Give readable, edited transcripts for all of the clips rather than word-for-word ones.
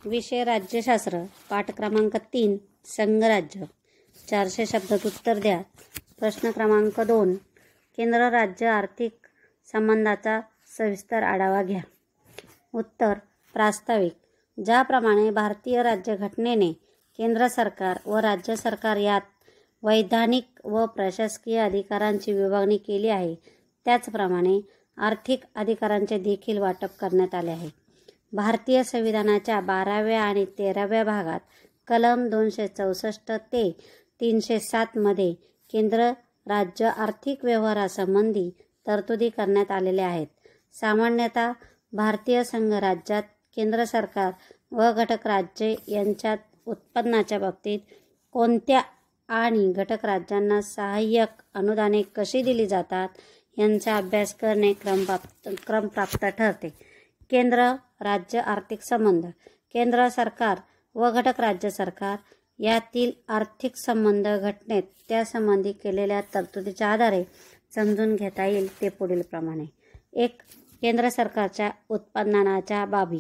विषय राज्यशास्त्र, पाठ क्रमांक 3, संघराज्य. 400 शब्दात उत्तर द्या. प्रश्न क्रमांक 2, केंद्र राज्य आर्थिक संबंधाचा सविस्तर आढावा घ्या. उत्तर: प्रास्ताविक. ज्याप्रमाणे भारतीय राज्यघटनेने केंद्र सरकार व राज्य सरकार यात वैधानिक व प्रशासकीय अधिकारांची विभागणी केली आहे, त्याचप्रमाणे आर्थिक अधिकारांचे देखील वाटप करण्यात आले आहे. भारतीय संविधानाच्या 12व्या आणि 13व्या भागात कलम 264 ते 307 मध्ये केंद्र राज्य आर्थिक व्यवहारासंबंधी तरतुदी करण्यात आलेल्या आहेत. सामान्यतः भारतीय संघराज्यात केंद्र सरकार व घटक राज्ये यांच्यात उत्पन्नाच्या बाबतीत कोणत्या आणि घटक राज्यांना सहाय्यक अनुदाने कशी दिली जातात यांचा अभ्यास करणे क्रमप्राप्त ठरते. केंद्र राज्य आर्थिक संबंध. केंद्र सरकार व घटक राज्य सरकार यातील आर्थिक संबंध घटनेत त्यासंबंधी केलेल्या तरतुदीच्या आधारे समजून घेता येईल ते पुढील प्रमाणे. 1. केंद्र सरकारच्या उत्पन्नाच्या बाबी.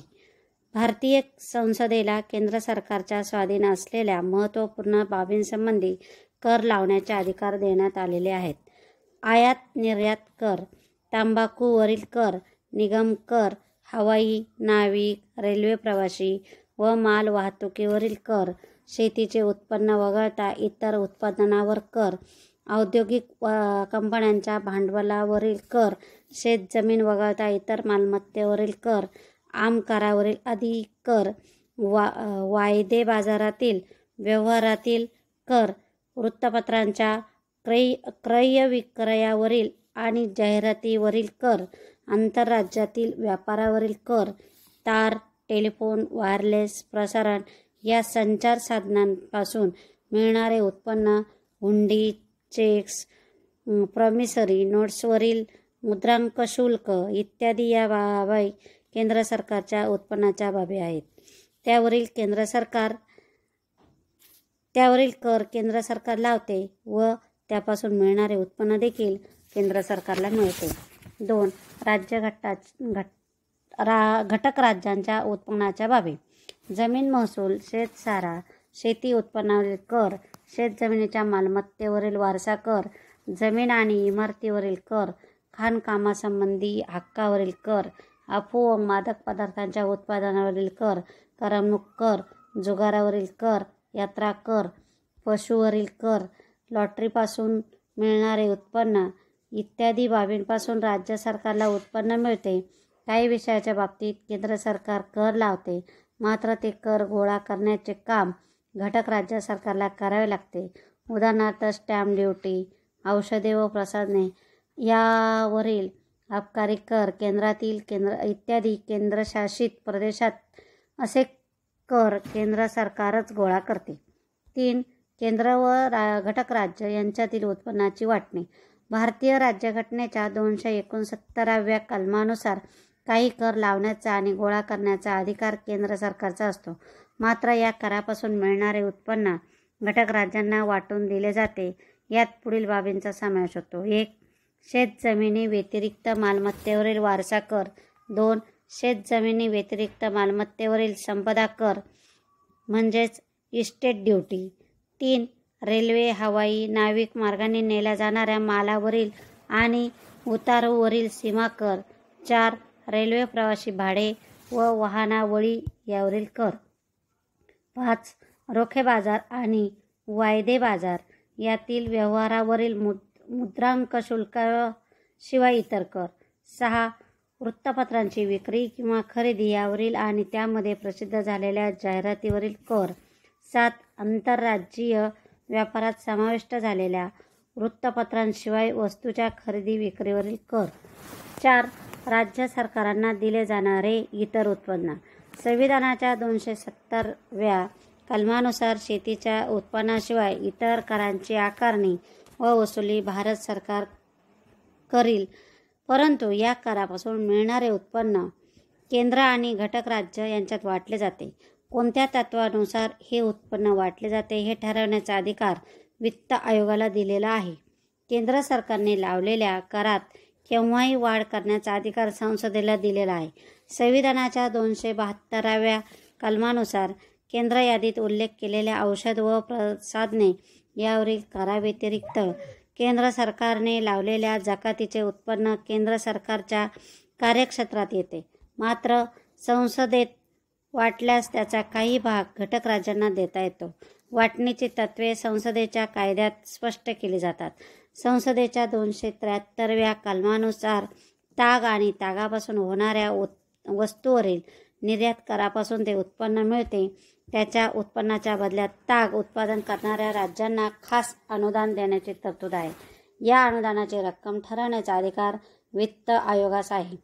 भारतीय संसदेला केंद्र सरकारच्या स्वाधीन असलेल्या महत्त्वपूर्ण बाबींसंबंधी कर लावण्याचे अधिकार देण्यात आलेले आहेत. आयात निर्यात कर, तंबाखूवरील कर, निगम कर, हवाई, नाविक, रेल्वे प्रवासी व माल वाहतुकीवरील कर, शेतीचे उत्पन्न वगळता इतर उत्पादनावर कर, औद्योगिक कंपन्यांच्या भांडवलावरील कर, शेतजमीन वगळता इतर मालमत्तेवरील कर, आमकरावरील अधिक कर, वायदे बाजारातील व्यवहारातील कर, वृत्तपत्रांच्या क्रय विक्रयावरील आणि जाहिरातीवरील कर, आंतरराज्यातील व्यापारावरील कर, तार, टेलिफोन, वायरलेस प्रसारण या संचार साधनांपासून मिळणारे उत्पन्न, हुंडी, चेक्स, प्रॉमिसरी नोट्सवरील मुद्रांक शुल्क इत्यादी या बाबी केंद्र सरकारच्या उत्पन्नाच्या बाबी आहेत. त्यावरील कर केंद्र सरकार लावते व त्यापासून मिळणारे उत्पन्न देखील केंद्र सरकारला मिळते. 2. घटक राज्यांच्या उत्पन्नाच्या बाबी. जमीन महसूल, शेतसारा, शेती उत्पन्नावरील कर, शेतजमिनीच्या मालमत्तेवरील वारसा कर, जमीन आणि इमारतीवरील कर, खाणकामासंबंधी हक्कावरील कर, अफू व मादक पदार्थांच्या उत्पादनावरील कर, करमणूक कर, जुगारावरील कर, यात्रा कर, पशुवरील कर, लॉटरीपासून मिळणारे उत्पन्न इत्यादी बाबींपासून राज्य सरकारला उत्पन्न मिळते. काही विषयाच्या बाबतीत केंद्र सरकार कर लावते, मात्र ते कर गोळा करण्याचे काम घटक राज्य सरकारला करावे लागते. उदाहरणार्थ स्टॅम्प ड्युटी, औषधे व प्रसाधने यावरील अबकारी कर इत्यादी केंद्रशासित प्रदेशात असे कर केंद्र सरकारच गोळा करते. 3. केंद्र व घटक राज्य यांच्यातील उत्पन्नाची वाटणी. भारतीय राज्यघटनेच्या 269व्या कलमानुसार काही कर लावण्याचा आणि गोळा करण्याचा अधिकार केंद्र सरकारचा असतो, मात्र या करापासून मिळणारे उत्पन्न घटक राज्यांना वाटून दिले जाते. यात पुढील बाबींचा समावेश होतो. 1. शेतजमिनी व्यतिरिक्त मालमत्तेवरील वारसा कर. 2. शेतजमिनी व्यतिरिक्त मालमत्तेवरील संपदा कर म्हणजेच इस्टेट ड्युटी. 3. रेल्वे, हवाई, नाविक मार्गाने नेल्या जाणाऱ्या मालावरील आणि उतारूवरील सीमा कर. 4. रेल्वे प्रवासी भाडे व वाहनावळी यावरील कर. 5. रोखे बाजार आणि वायदे बाजार यातील व्यवहारावरील मुद्रांक शुल्काशिवाय इतर कर. 6. वृत्तपत्रांची विक्री किंवा खरेदी यावरील आणि त्यामध्ये प्रसिद्ध झालेल्या जाहिरातीवरील कर. 7. आंतरराज्यीय व्यापारात समाविष्ट झालेल्या वृत्तपत्रांशिवाय वस्तूच्या खरेदी विक्रीवरील कर. 4. राज्य सरकारांना दिले जाणारे इतर उत्पन्न. संविधानाच्या 270व्या कलमानुसार शेतीच्या उत्पन्नाशिवाय इतर करांची आकारणी व वसुली भारत सरकार करील, परंतु या करापासून मिळणारे उत्पन्न केंद्र आणि घटक राज्य यांच्यात वाटले जाते. कोणत्या तत्वानुसार हे उत्पन्न वाटले जाते हे ठरवण्याचा अधिकार वित्त आयोगाला दिलेला आहे. केंद्र सरकारने लावलेल्या करात केव्हाही वाढ करण्याचा अधिकार संसदेला दिलेला आहे. संविधानाच्या 272व्या कलमानुसार केंद्र यादीत उल्लेख केलेल्या औषध व प्रसाधने यावरील कराव्यतिरिक्त केंद्र सरकारने लावलेल्या जकातीचे उत्पन्न केंद्र सरकारच्या कार्यक्षेत्रात येते. मात्र संसदेत वाटल्यास त्याचा काही भाग घटक राज्यांना देता येतो. वाटणीची तत्त्वे संसदेच्या कायद्यात स्पष्ट केली जातात. संसदेच्या 273व्या कलमानुसार ताग आणि तागापासून होणाऱ्या वस्तूवरील निर्यात करापासून ते उत्पन्न मिळते त्याच्या उत्पन्नाच्या बदल्यात ताग उत्पादन करणाऱ्या राज्यांना खास अनुदान देण्याची तरतूद आहे. या अनुदानाची रक्कम ठरवण्याचा अधिकार वित्त आयोगास आहे.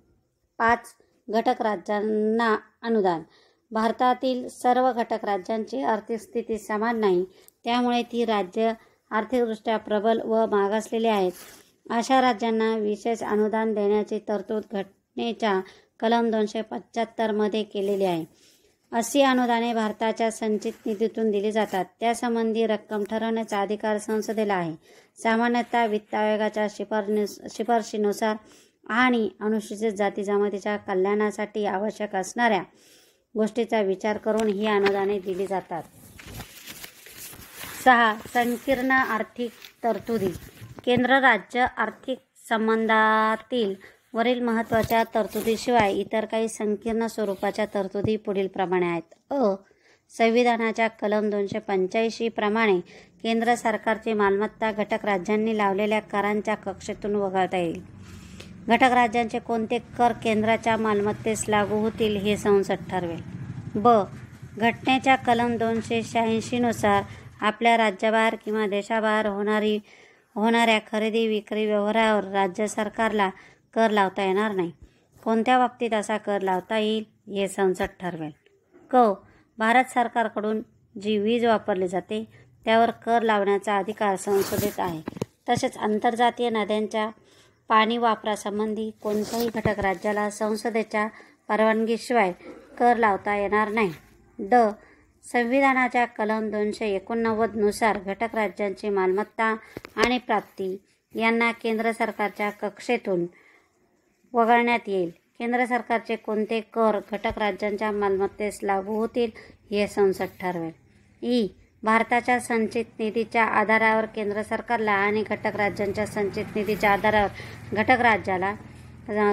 5. घटक राज्यांना अनुदान. भारतातील सर्व घटक राज्यांची आर्थिक स्थिती समान नाही, त्यामुळे ती राज्य आर्थिकदृष्ट्या प्रबल व मागासलेली आहेत. अशा राज्यांना विशेष अनुदान देण्याची तरतूद घटनेच्या कलम 275 मध्ये केलेली आहे. अशी अनुदाने भारताच्या संचित निधीतून दिली जातात. त्यासंबंधी रक्कम ठरवण्याचा अधिकार संसदेला आहे. सामान्यतः वित्त आयोगाच्या शिफारशीनुसार आणि अनुसूचित जाती जमातीच्या कल्याणासाठी आवश्यक असणाऱ्या गोष्टीचा विचार करून ही अनुदाने दिली जातात. 6. संकीर्ण आर्थिक तरतुदी. केंद्र राज्य आर्थिक संबंधातील वरील महत्त्वाच्या तरतुदीशिवाय इतर काही संकीर्ण स्वरूपाच्या तरतुदी पुढीलप्रमाणे आहेत. संविधानाच्या कलम 285 प्रमाणे केंद्र सरकारची मालमत्ता घटक राज्यांनी लावलेल्या करांच्या कक्षेतून वगळता येईल. घटक राज्यांचे कोणते कर केंद्राच्या मालमत्तेस लागू होतील हे संसद ठरवेल. घटनेच्या कलम 286 नुसार आपल्या राज्याबाहेर किंवा देशाबाहेर होणाऱ्या खरेदी विक्री व्यवहारावर राज्य सरकारला कर लावता येणार नाही. कोणत्या बाबतीत असा कर लावता येईल हे संसद ठरवेल. भारत सरकारकडून जी वीज वापरली जाते त्यावर कर लावण्याचा अधिकार संसदेत आहे. तसेच आंतरजातीय नद्यांच्या पाणी वापरासंबंधी कोणत्याही घटक राज्याला संसदेच्या परवानगीशिवाय कर लावता येणार नाही. संविधानाच्या कलम 289 नुसार घटक राज्यांची मालमत्ता आणि प्राप्ती यांना केंद्र सरकारच्या कक्षेतून वगळण्यात येईल. केंद्र सरकारचे कोणते कर घटक राज्यांच्या मालमत्तेस लागू होतील हे संसद ठरवेल. भारताच्या संचित निधीच्या आधारावर केंद्र सरकारला आणि घटक राज्यांच्या संचित निधीच्या आधारावर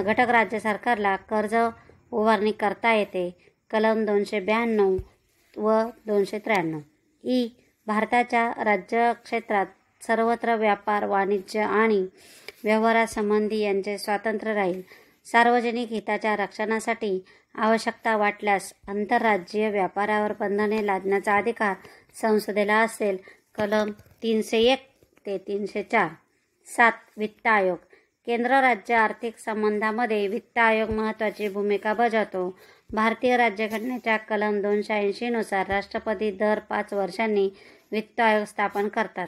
घटक राज्य सरकारला कर्ज उभारणी करता येते. कलम 292 व 293. भारताच्या राज्यक्षेत्रात सर्वत्र व्यापार, वाणिज्य आणि व्यवहारासंबंधी यांचे स्वातंत्र्य राहील. सार्वजनिक हिताच्या रक्षणासाठी आवश्यकता वाटल्यास आंतरराज्यीय व्यापारावर बंधने लादण्याचा अधिकार संसदेला असेल. कलम 301 ते 304. 7. वित्त आयोग. केंद्र राज्य आर्थिक संबंधामध्ये वित्त आयोग महत्त्वाची भूमिका बजावतो. भारतीय राज्यघटनेच्या कलम 280 नुसार राष्ट्रपती दर 5 वर्षांनी वित्त आयोग स्थापन करतात.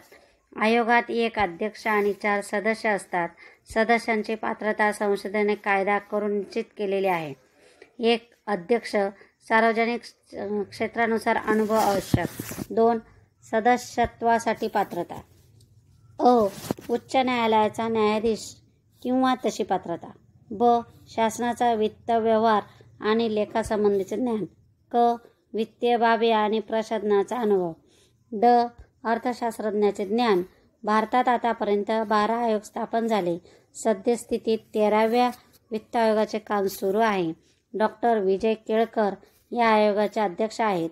आयोगात 1 अध्यक्ष आणि 4 सदस्य असतात. सदस्यांची पात्रता संसदेने कायदा करून निश्चित केलेली आहे. 1 अध्यक्ष. सार्वजनिक क्षेत्रानुसार अनुभव आवश्यक. 2 सदस्यत्वासाठी पात्रता. उच्च न्यायालयाचा न्यायाधीश किंवा तशी पात्रता. शासनाचा वित्त व्यवहार आणि लेखासंबंधीचे ज्ञान. वित्तीय बाबी आणि प्रशासनाचा अनुभव. अर्थशास्त्रज्ञाचे ज्ञान. भारतात आतापर्यंत 12 आयोग स्थापन झाले. सद्यस्थितीत 13व्या वित्त आयोगाचे काम सुरू आहे. डॉक्टर विजय केळकर या आयोगाचे अध्यक्ष आहेत.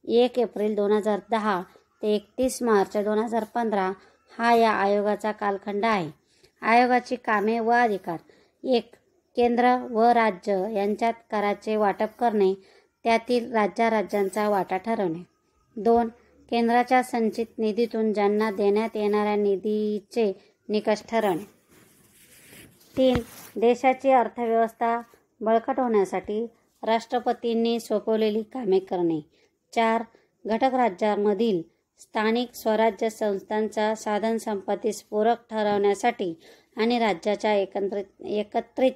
1 एप्रिल 2010 ते 31 मार्च 2015 हा या आयोगाचा कालखंड आहे. आयोगाची कामे व अधिकार. 1 केंद्र व राज्य यांच्यात कराचे वाटप करणे, त्यातील राज्यांचा वाटा ठरवणे. 2 केंद्राच्या संचित निधीतून ज्यांना देण्यात येणाऱ्या निधीचे निकष ठरवणे. 3 देशाची अर्थव्यवस्था बळकट होण्यासाठी राष्ट्रपतींनी सोपवलेली कामे करणे. 4 घटक राज्यांमधील स्थानिक स्वराज्य संस्थांचा साधनसंपत्तीस पूरक ठरवण्यासाठी आणि राज्याच्या एकत्रित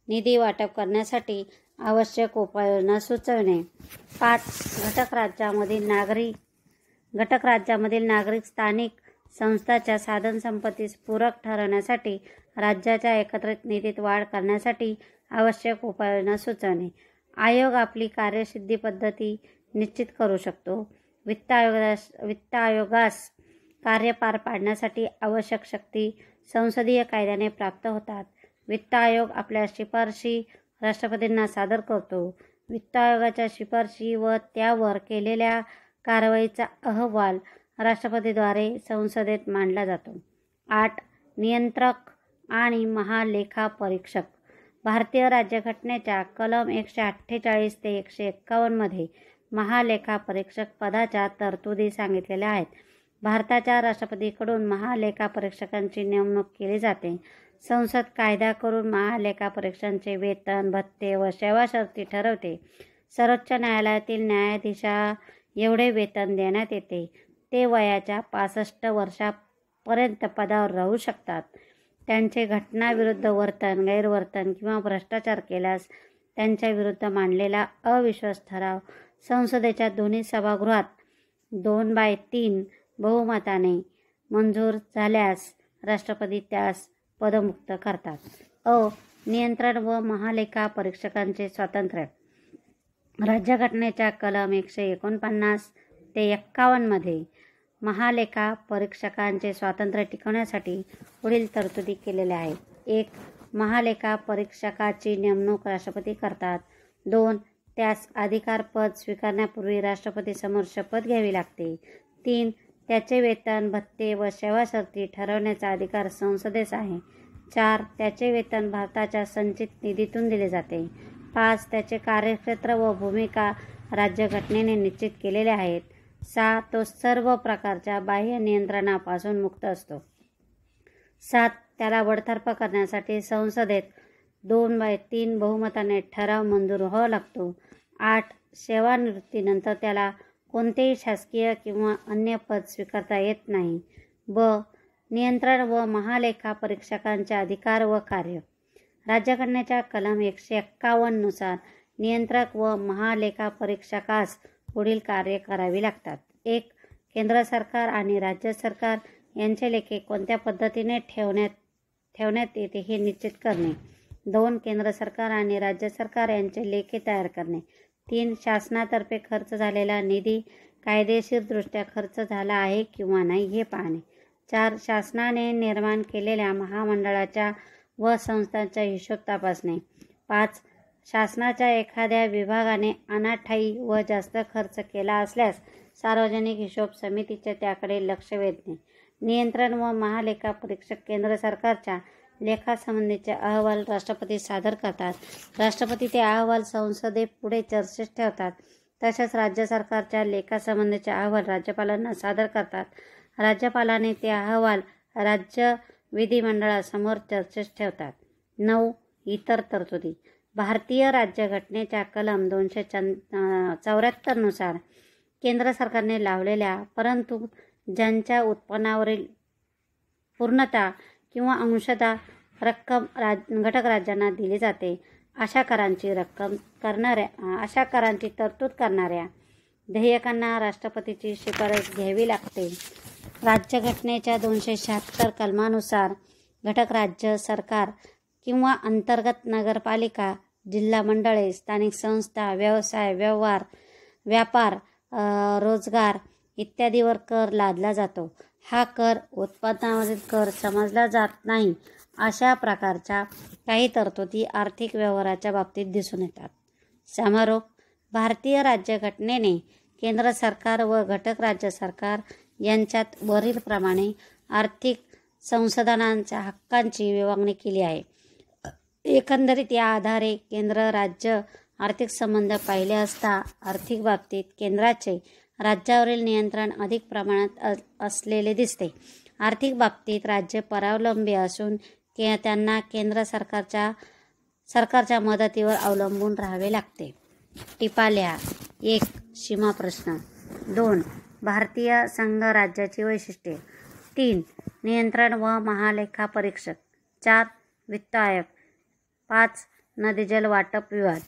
निधी वाटप करण्यासाठी आवश्यक उपाययोजना सुचविणे. 5 घटक राज्यामधील नागरिक स्थानिक संस्थांच्या साधनसंपत्तीस पूरक ठरवण्यासाठी राज्याच्या एकत्रित निधीत वाढ करण्यासाठी आवश्यक उपाययोजना सुचवणे. आयोग आपली कार्यसिद्धी पद्धती निश्चित करू शकतो. वित्त आयोगास कार्य पार पाडण्यासाठी आवश्यक शक्ती संसदीय कायद्याने प्राप्त होतात. वित्त आयोग आपल्या शिफारशी राष्ट्रपतींना सादर करतो. वित्त आयोगाच्या शिफारशी व त्यावर केलेल्या कारवाईचा अहवाल राष्ट्रपतीद्वारे संसदेत मांडला जातो. 8. नियंत्रक आणि महालेखापरीक्षक. भारतीय राज्यघटनेच्या कलम 148 ते 151 मध्ये महालेखापरीक्षक पदाच्या तरतुदी सांगितलेल्या आहेत. भारताच्या राष्ट्रपतीकडून महालेखापरीक्षकांची नेमणूक केली जाते. संसद कायदा करून महालेखापरीक्षकांचे वेतन, भत्ते व सेवा शर्ती ठरवते. सर्वोच्च न्यायालयातील न्यायाधीशा एवढे वेतन देण्यात येते. ते वयाच्या 65 वर्षापर्यंत पदावर राहू शकतात. त्यांचे घटनाविरुद्ध वर्तन, गैरवर्तन किंवा भ्रष्टाचार केल्यास त्यांच्या विरुद्ध मांडलेला अविश्वास ठराव संसदेच्या दोन्ही सभागृहात 2/3 बहुमताने मंजूर झाल्यास राष्ट्रपती त्यास पदमुक्त करतात. नियंत्रण व महालेखा परीक्षकांचे स्वातंत्र्य. राज्यघटनेच्या कलम 149 ते 51 मध्ये महालेखा परीक्षकांचे स्वातंत्र्य टिकवण्यासाठी पुढील तरतुदी केलेल्या आहेत. 1. महालेखा परीक्षकाची नेमणूक राष्ट्रपती करतात. 2. त्यास अधिकारपद स्वीकारण्यापूर्वी राष्ट्रपतीसमोर शपथ घ्यावी लागते. 3. त्याचे वेतन, भत्ते व सेवा शर्ती ठरवण्याचा अधिकार संसदेस आहे. 4. त्याचे वेतन भारताच्या संचित निधीतून दिले जाते. 5. त्याचे कार्यक्षेत्र व भूमिका राज्यघटनेने निश्चित केलेले आहेत. 6. तो सर्व प्रकारच्या बाह्य नियंत्रणापासून मुक्त असतो. 7. त्याला बडतर्फ करण्यासाठी संसदेत 2/3 बहुमताने ठराव मंजूर व्हावा लागतो. 8. सेवानिवृत्तीनंतर त्याला कोणतेही शासकीय किंवा अन्य पद स्वीकारता येत नाही. नियंत्रण व महालेखा परीक्षकांचे अधिकार व कार्य. राज्यघटनेच्या कलम 151 नुसार नियंत्रक व महालेखा परीक्षकास पुढील कार्य करावी लागतात. 1. केंद्र सरकार आणि राज्य सरकार यांचे लेखे कोणत्या पद्धतीने ठेवण्यात येते हे निश्चित करणे. 2. केंद्र सरकार आणि राज्य सरकार यांचे लेखे तयार करणे. 3. शासनातर्फे खर्च झालेला निधी कायदेशीरदृष्ट्या खर्च झाला आहे किंवा नाही हे पाहणे. 4. शासनाने निर्माण केलेल्या महामंडळाच्या व संस्थांचा हिशोब तपासणे. 5. शासनाच्या एखाद्या विभागाने अनाठायी व जास्त खर्च केला असल्यास सार्वजनिक हिशोब समितीचे त्याकडे लक्ष वेधणे. नियंत्रण व महालेखा परीक्षक केंद्र सरकारच्या लेखासंबंधीचे अहवाल राष्ट्रपती सादर करतात. राष्ट्रपती ते अहवाल संसदेपुढे चर्चेस ठेवतात. तसेच राज्य सरकारच्या लेखासंबंधीचे अहवाल राज्यपालांना सादर करतात. राज्यपालाने ते अहवाल राज्य विधिमंडळासमोर चर्चेस ठेवतात. 9. इतर तरतुदी. भारतीय राज्यघटनेच्या कलम 274 नुसार केंद्र सरकारने लावलेल्या परंतु ज्यांच्या उत्पन्नावरील पूर्णतः किंवा अंशतः रक्कम घटक राज्यांना दिली जाते अशा करांची तरतूद करणाऱ्या देयकांना राष्ट्रपतीची शिफारस घ्यावी लागते. राज्यघटनेच्या 276 कलमानुसार घटक राज्य सरकार किंवा अंतर्गत नगरपालिका, जिल्हा मंडळे, स्थानिक संस्था, व्यवसाय, व्यापार, रोजगार इत्यादीवर कर लादला जातो. हा कर उत्पन्नावरील कर समजला जात नाही. अशा प्रकारच्या काही तरतुदी आर्थिक व्यवहाराच्या बाबतीत दिसून येतात. समारोप. भारतीय राज्यघटनेने केंद्र सरकार व घटक राज्य सरकार यांच्यात वरीलप्रमाणे आर्थिक संसाधनांच्या हक्कांची विभागणी केली आहे. एकंदरीत या आधारे केंद्र राज्य आर्थिक संबंध पाहिले असता आर्थिक बाबतीत केंद्राचे राज्यावरील नियंत्रण अधिक प्रमाणात असलेले दिसते. आर्थिक बाबतीत राज्य परावलंबी असून त्यांना केंद्र सरकारच्या मदतीवर अवलंबून राहावे लागते. टिपा लिहा. 1. सीमा प्रश्न. 2. भारतीय संघ राज्याची वैशिष्ट्ये. 3. नियंत्रण व महालेखा परीक्षक. 4. वित्त आयोग. 5. नदीजल वाटप विवाद.